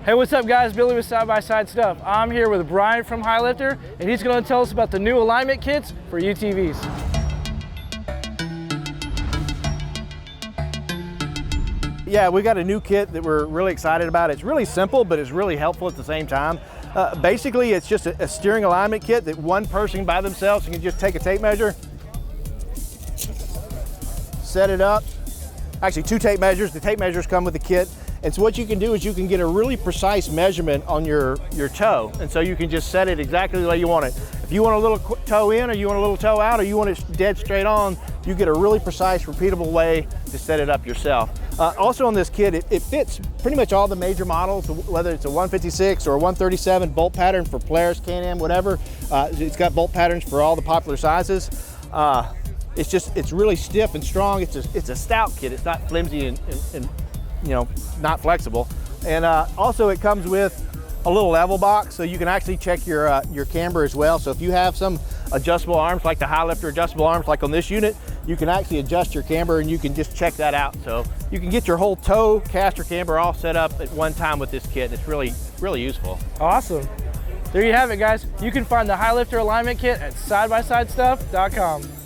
Hey, what's up guys? Billy with Side by Side Stuff. I'm here with Brian from High Lifter, and he's going to tell us about the new alignment kits for UTVs. Yeah, we got a new kit that we're really excited about. It's really simple, but it's really helpful at the same time. Basically, it's just a steering alignment kit that one person by themselves can just take a tape measure, set it up. Actually, 2 tape measures. The tape measures come with the kit. And so what you can do is you can get a really precise measurement on your toe. And so you can just set it exactly the way you want it. If you want a little toe in, or you want a little toe out, or you want it dead straight on, you get a really precise, repeatable way to set it up yourself. Also on this kit, it fits pretty much all the major models, whether it's a 156 or a 137 bolt pattern for Polaris, Can-Am, whatever. It's got bolt patterns for all the popular sizes. It's really stiff and strong. It's a stout kit. It's not flimsy and you know, not flexible. And also it comes with a little level box, so you can actually check your camber as well. So if you have some adjustable arms, like the High Lifter adjustable arms, like on this unit, you can actually adjust your camber and you can just check that out. So you can get your whole toe, caster, camber all set up at one time with this kit. It's really, really useful. Awesome. There you have it, guys. You can find the High Lifter alignment kit at sidebysidestuff.com.